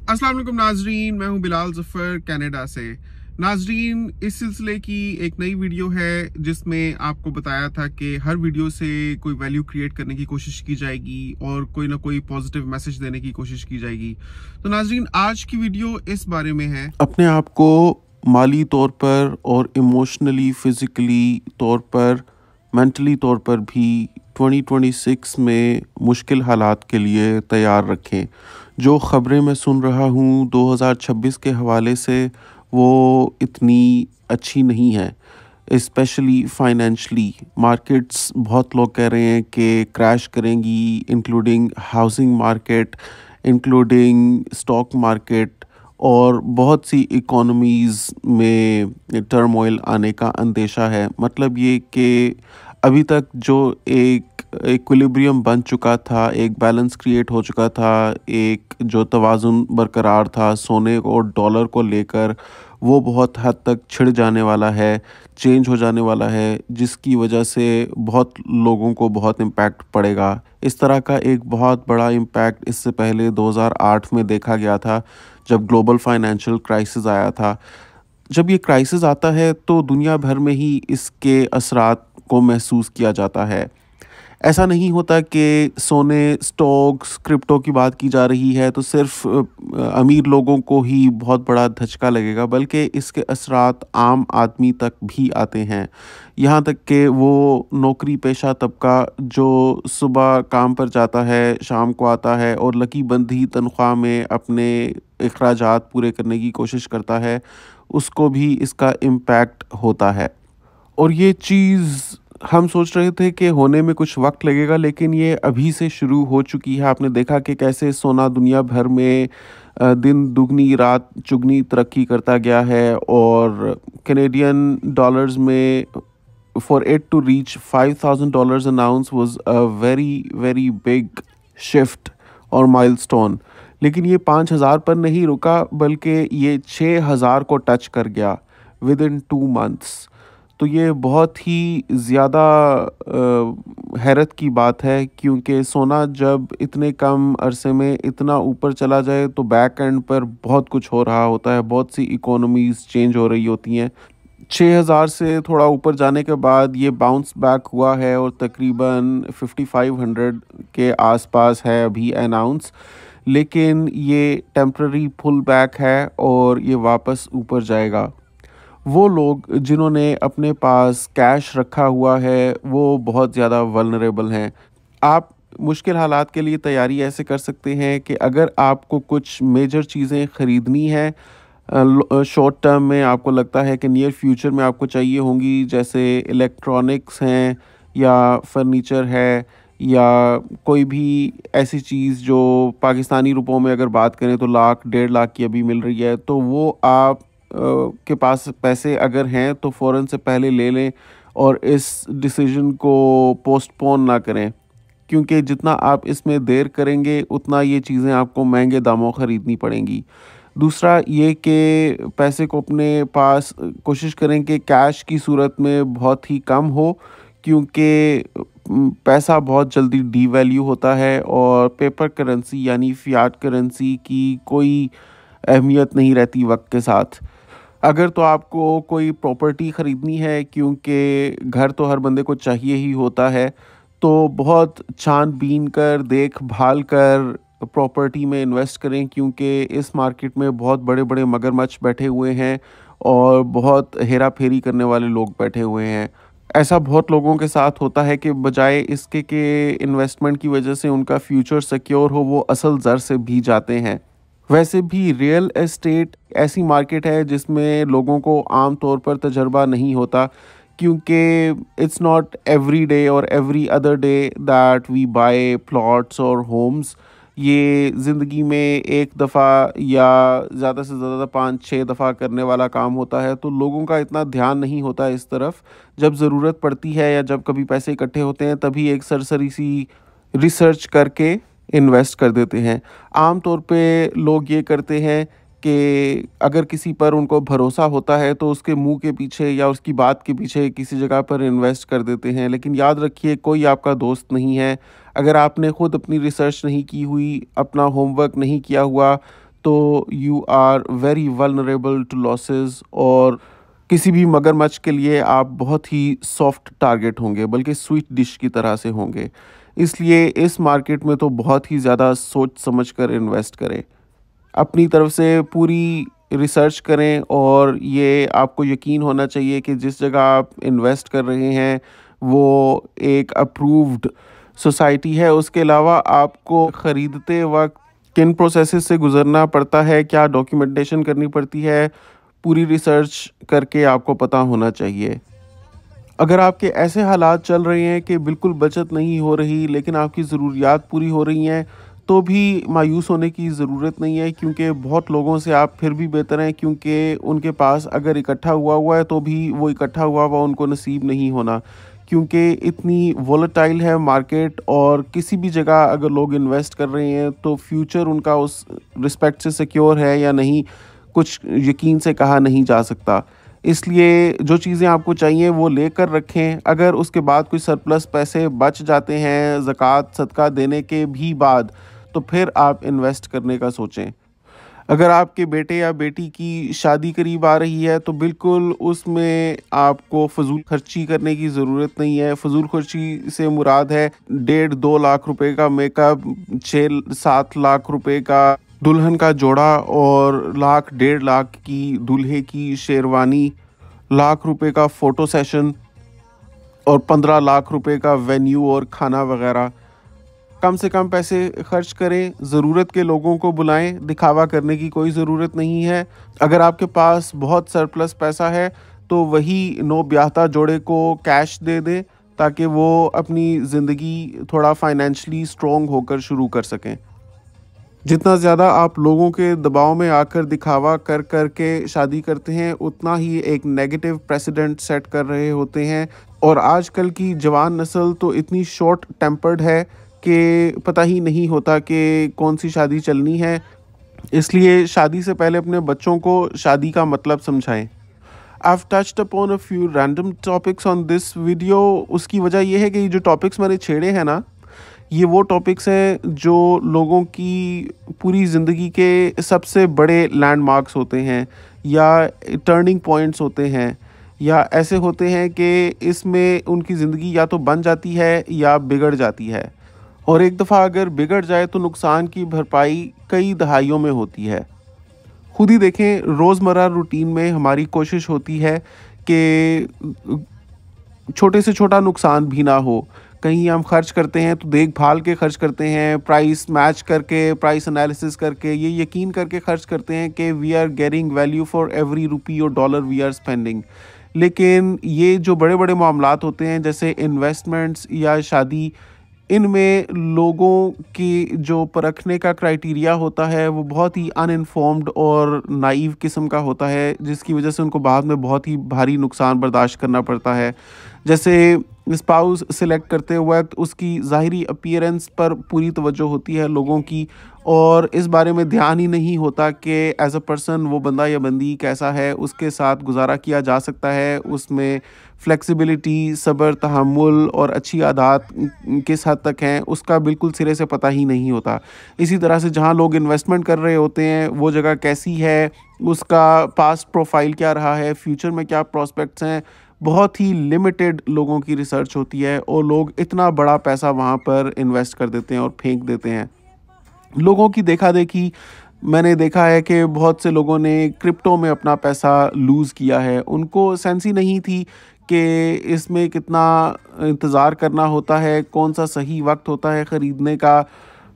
अस्सलाम वालेकुम नाजरीन, मैं हूं बिलाल जफर कनाडा से। नाजरीन, इस सिलसिले की एक नई वीडियो है जिसमें आपको बताया था कि हर वीडियो से कोई वैल्यू क्रिएट करने की कोशिश की जाएगी और कोई ना कोई पॉजिटिव मैसेज देने की कोशिश की जाएगी। तो नाजरीन, आज की वीडियो इस बारे में है, अपने आप को माली तौर पर और इमोशनली फिज़िकली तौर पर मेंटली तौर पर भी 2026 में मुश्किल हालात के लिए तैयार रखें। जो ख़बरें मैं सुन रहा हूँ 2026 के हवाले से वो इतनी अच्छी नहीं है, स्पेशली फाइनेंशली। मार्केट्स बहुत लोग कह रहे हैं कि क्रैश करेंगी, including housing market, including stock market, और बहुत सी इकोनॉमीज़ में टर्मोइल आने का अंदेशा है। मतलब ये कि अभी तक जो एक इक्विलिब्रियम बन चुका था, एक बैलेंस क्रिएट हो चुका था, एक जो तवाज़ुन बरकरार था सोने और डॉलर को लेकर, वो बहुत हद तक छिड़ जाने वाला है, चेंज हो जाने वाला है, जिसकी वजह से बहुत लोगों को बहुत इम्पैक्ट पड़ेगा। इस तरह का एक बहुत बड़ा इम्पैक्ट इससे पहले 2008 में देखा गया था, जब ग्लोबल फाइनेंशियल क्राइसिस आया था। जब ये क्राइसिस आता है तो दुनिया भर में ही इसके असरात को महसूस किया जाता है। ऐसा नहीं होता कि सोने, स्टॉक्स, क्रिप्टो की बात की जा रही है तो सिर्फ अमीर लोगों को ही बहुत बड़ा धचका लगेगा, बल्कि इसके असरात आम आदमी तक भी आते हैं। यहाँ तक कि वो नौकरी पेशा तबका जो सुबह काम पर जाता है, शाम को आता है और लकी बंधी तनख्वाह में अपने अखराजात पूरे करने की कोशिश करता है, उसको भी इसका इम्पैक्ट होता है। और ये चीज़ हम सोच रहे थे कि होने में कुछ वक्त लगेगा, लेकिन ये अभी से शुरू हो चुकी है। आपने देखा कि कैसे सोना दुनिया भर में दिन दुगनी रात चुगनी तरक्की करता गया है, और कैनेडियन डॉलर्स में for it to reach $5,000 an ounce was a very very big shift और माइलस्टोन। लेकिन ये 5,000 पर नहीं रुका, बल्कि ये 6,000 को टच कर गया विद इन 2 मंथ्स। तो ये बहुत ही ज़्यादा हैरत की बात है, क्योंकि सोना जब इतने कम अरसे में इतना ऊपर चला जाए तो बैक एंड पर बहुत कुछ हो रहा होता है, बहुत सी इकोनॉमीज़ चेंज हो रही होती हैं। 6,000 से थोड़ा ऊपर जाने के बाद ये बाउंस बैक हुआ है और तकरीबन 5,500 के आसपास है अभी अनाउंस। लेकिन ये टेम्पररी पुल बैक है और ये वापस ऊपर जाएगा। वो लोग जिन्होंने अपने पास कैश रखा हुआ है वो बहुत ज़्यादा वल्नरेबल हैं। आप मुश्किल हालात के लिए तैयारी ऐसे कर सकते हैं कि अगर आपको कुछ मेजर चीज़ें ख़रीदनी हैं शॉर्ट टर्म में, आपको लगता है कि नियर फ्यूचर में आपको चाहिए होंगी, जैसे इलेक्ट्रॉनिक्स हैं या फर्नीचर है या कोई भी ऐसी चीज़ जो पाकिस्तानी रुपयों में अगर बात करें तो लाख 1.5 लाख की अभी मिल रही है, तो वो आप के पास पैसे अगर हैं तो फ़ौरन से पहले ले लें और इस डिसीजन को पोस्टपोन ना करें, क्योंकि जितना आप इसमें देर करेंगे उतना ये चीज़ें आपको महंगे दामों ख़रीदनी पड़ेंगी। दूसरा ये कि पैसे को अपने पास कोशिश करें कि कैश की सूरत में बहुत ही कम हो, क्योंकि पैसा बहुत जल्दी डीवैल्यू होता है और पेपर करेंसी यानी फ़ियाट करेंसी की कोई अहमियत नहीं रहती वक्त के साथ। अगर तो आपको कोई प्रॉपर्टी ख़रीदनी है, क्योंकि घर तो हर बंदे को चाहिए ही होता है, तो बहुत छान-बीन कर, देख-भाल कर प्रॉपर्टी में इन्वेस्ट करें, क्योंकि इस मार्केट में बहुत बड़े-बड़े मगरमच्छ बैठे हुए हैं और बहुत हेरा-फेरी करने वाले लोग बैठे हुए हैं। ऐसा बहुत लोगों के साथ होता है कि बजाय इसके कि इन्वेस्टमेंट की वजह से उनका फ्यूचर सिक्योर हो, वो असल ज़र से भी जाते हैं। वैसे भी रियल एस्टेट ऐसी मार्केट है जिसमें लोगों को आम तौर पर तजर्बा नहीं होता, क्योंकि इट्स नॉट एवरी डे और every other day that we buy plots और होम्स। ये ज़िंदगी में एक दफ़ा या ज़्यादा से ज़्यादा 5-6 दफ़ा करने वाला काम होता है, तो लोगों का इतना ध्यान नहीं होता इस तरफ। जब ज़रूरत पड़ती है या जब कभी पैसे इकट्ठे होते हैं, तभी एक सरसरी सी रिसर्च करके इन्वेस्ट कर देते हैं। आम तौर पे लोग ये करते हैं कि अगर किसी पर उनको भरोसा होता है तो उसके मुंह के पीछे या उसकी बात के पीछे किसी जगह पर इन्वेस्ट कर देते हैं। लेकिन याद रखिए, कोई आपका दोस्त नहीं है। अगर आपने खुद अपनी रिसर्च नहीं की हुई, अपना होमवर्क नहीं किया हुआ, तो you are very vulnerable to losses, और किसी भी मगरमच्छ के लिए आप बहुत ही सॉफ्ट टारगेट होंगे, बल्कि स्वीट डिश की तरह से होंगे। इसलिए इस मार्केट में तो बहुत ही ज़्यादा सोच समझ कर इन्वेस्ट करें, अपनी तरफ से पूरी रिसर्च करें, और ये आपको यकीन होना चाहिए कि जिस जगह आप इन्वेस्ट कर रहे हैं वो एक अप्रूव्ड सोसाइटी है। उसके अलावा आपको ख़रीदते वक्त किन प्रोसेसेस से गुज़रना पड़ता है, क्या डॉक्यूमेंटेशन करनी पड़ती है, पूरी रिसर्च करके आपको पता होना चाहिए। अगर आपके ऐसे हालात चल रहे हैं कि बिल्कुल बचत नहीं हो रही लेकिन आपकी ज़रूरियात पूरी हो रही हैं, तो भी मायूस होने की ज़रूरत नहीं है, क्योंकि बहुत लोगों से आप फिर भी बेहतर हैं, क्योंकि उनके पास अगर इकट्ठा हुआ हुआ है तो भी वो इकट्ठा हुआ हुआ उनको नसीब नहीं होना, क्योंकि इतनी वोलेटाइल है मार्केट। और किसी भी जगह अगर लोग इन्वेस्ट कर रहे हैं तो फ्यूचर उनका उस रिस्पेक्ट से सिक्योर है या नहीं, कुछ यकीन से कहा नहीं जा सकता। इसलिए जो चीज़ें आपको चाहिए वो लेकर रखें। अगर उसके बाद कोई सरप्लस पैसे बच जाते हैं ज़कात सदका देने के भी बाद, तो फिर आप इन्वेस्ट करने का सोचें। अगर आपके बेटे या बेटी की शादी करीब आ रही है तो बिल्कुल उसमें आपको फजूल खर्ची करने की ज़रूरत नहीं है। फजूल खर्ची से मुराद है 1.5-2 लाख रुपए का मेकअप, 6-7 लाख रुपए का दुल्हन का जोड़ा, और 1-1.5 लाख की दूल्हे की शेरवानी, लाख रुपए का फ़ोटो सेशन, और 15 लाख रुपए का वेन्यू और खाना वगैरह। कम से कम पैसे खर्च करें, ज़रूरत के लोगों को बुलाएं, दिखावा करने की कोई ज़रूरत नहीं है। अगर आपके पास बहुत सरप्लस पैसा है तो वही नो ब्याहता जोड़े को कैश दे दें, ताकि वो अपनी ज़िंदगी थोड़ा फाइनेंशली स्ट्रॉन्ग होकर शुरू कर सकें। जितना ज़्यादा आप लोगों के दबाव में आकर दिखावा कर कर के शादी करते हैं, उतना ही एक नेगेटिव प्रेसिडेंट सेट कर रहे होते हैं। और आजकल की जवान नस्ल तो इतनी शॉर्ट टेम्पर्ड है कि पता ही नहीं होता कि कौन सी शादी चलनी है। इसलिए शादी से पहले अपने बच्चों को शादी का मतलब समझाएं। I've touched upon a few random topics on this video। उसकी वजह यह है कि ये जो टॉपिक्स मैंने छेड़े हैं ना, ये वो टॉपिक्स हैं जो लोगों की पूरी ज़िंदगी के सबसे बड़े लैंडमार्क्स होते हैं, या टर्निंग पॉइंट्स होते हैं, या ऐसे होते हैं कि इसमें उनकी ज़िंदगी या तो बन जाती है या बिगड़ जाती है। और एक दफ़ा अगर बिगड़ जाए तो नुकसान की भरपाई कई दहाइयों में होती है। खुद ही देखें, रोज़मर्रा रूटीन में हमारी कोशिश होती है कि छोटे से छोटा नुकसान भी ना हो। कहीं हम खर्च करते हैं तो देखभाल के खर्च करते हैं, प्राइस मैच करके, प्राइस एनालिसिस करके, ये यकीन करके खर्च करते हैं कि we are getting value for every rupee और डॉलर वी आर स्पेंडिंग। लेकिन ये जो बड़े बड़े मामलात होते हैं जैसे इन्वेस्टमेंट्स या शादी, इनमें लोगों की जो परखने का क्राइटेरिया होता है वो बहुत ही अनइन्फॉर्म्ड और नाइव किस्म का होता है, जिसकी वजह से उनको बाद में बहुत ही भारी नुकसान बर्दाश्त करना पड़ता है। जैसे स्पाउस सिलेक्ट करते वक्त उसकी ज़ाहिरी अपीयरेंस पर पूरी तवज्जो होती है लोगों की, और इस बारे में ध्यान ही नहीं होता कि एज अ पर्सन वो बंदा या बंदी कैसा है, उसके साथ गुजारा किया जा सकता है, उसमें फ्लेक्सिबिलिटी, सब्र, तहम्मुल और अच्छी आदत किस हद तक हैं, उसका बिल्कुल सिरे से पता ही नहीं होता। इसी तरह से जहाँ लोग इन्वेस्टमेंट कर रहे होते हैं वो जगह कैसी है, उसका पास्ट प्रोफाइल क्या रहा है, फ्यूचर में क्या प्रॉस्पेक्ट्स हैं, बहुत ही लिमिटेड लोगों की रिसर्च होती है, और लोग इतना बड़ा पैसा वहाँ पर इन्वेस्ट कर देते हैं और फेंक देते हैं। लोगों की देखा देखी मैंने देखा है कि बहुत से लोगों ने क्रिप्टो में अपना पैसा लूज़ किया है। उनको सेंस ही नहीं थी कि इसमें कितना इंतज़ार करना होता है, कौन सा सही वक्त होता है ख़रीदने का।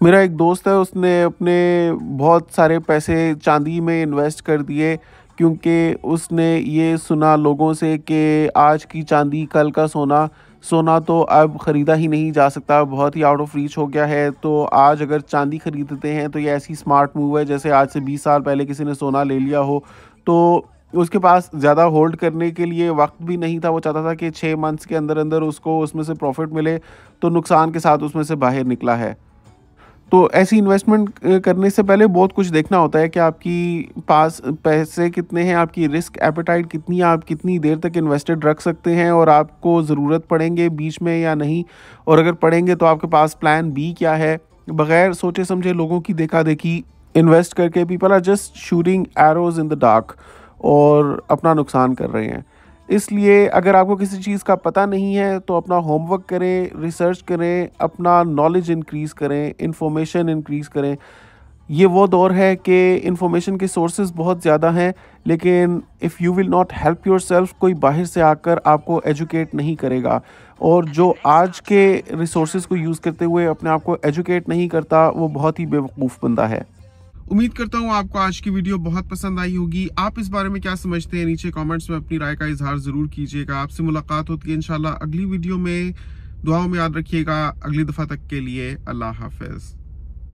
मेरा एक दोस्त है, उसने अपने बहुत सारे पैसे चांदी में इन्वेस्ट कर दिए, क्योंकि उसने ये सुना लोगों से कि आज की चांदी कल का सोना, सोना तो अब ख़रीदा ही नहीं जा सकता, बहुत ही आउट ऑफ रीच हो गया है। तो आज अगर चांदी ख़रीदते हैं तो ये ऐसी स्मार्ट मूव है जैसे आज से 20 साल पहले किसी ने सोना ले लिया हो। तो उसके पास ज़्यादा होल्ड करने के लिए वक्त भी नहीं था, वो चाहता था कि 6 मंथ्स के अंदर अंदर उसको उसमें से प्रॉफिट मिले, तो नुकसान के साथ उसमें से बाहर निकला है। तो ऐसी इन्वेस्टमेंट करने से पहले बहुत कुछ देखना होता है कि आपकी पास पैसे कितने हैं, आपकी रिस्क एपेटाइट कितनी है, आप कितनी देर तक इन्वेस्टेड रख सकते हैं, और आपको ज़रूरत पड़ेंगे बीच में या नहीं, और अगर पड़ेंगे तो आपके पास प्लान बी क्या है। बग़ैर सोचे समझे लोगों की देखा देखी इन्वेस्ट करके people are just shooting arrows in the dark और अपना नुकसान कर रहे हैं। इसलिए अगर आपको किसी चीज़ का पता नहीं है तो अपना होमवर्क करें, रिसर्च करें, अपना नॉलेज इंक्रीज़ करें, इंफॉर्मेशन इंक्रीज़ करें। ये वो दौर है कि इंफॉर्मेशन के सोर्सेज बहुत ज़्यादा हैं, लेकिन if you will not help yourself, कोई बाहर से आकर आपको एजुकेट नहीं करेगा। और जो आज के रिसोर्सेज को यूज़ करते हुए अपने आप को एजुकेट नहीं करता, वो बहुत ही बेवकूफ़ बंदा है। उम्मीद करता हूँ आपको आज की वीडियो बहुत पसंद आई होगी। आप इस बारे में क्या समझते हैं, नीचे कमेंट्स में अपनी राय का इजहार जरूर कीजिएगा। आपसे मुलाकात होती है इंशाल्लाह अगली वीडियो में। दुआओं में याद रखिएगा। अगली दफ़ा तक के लिए अल्लाह हाफिज।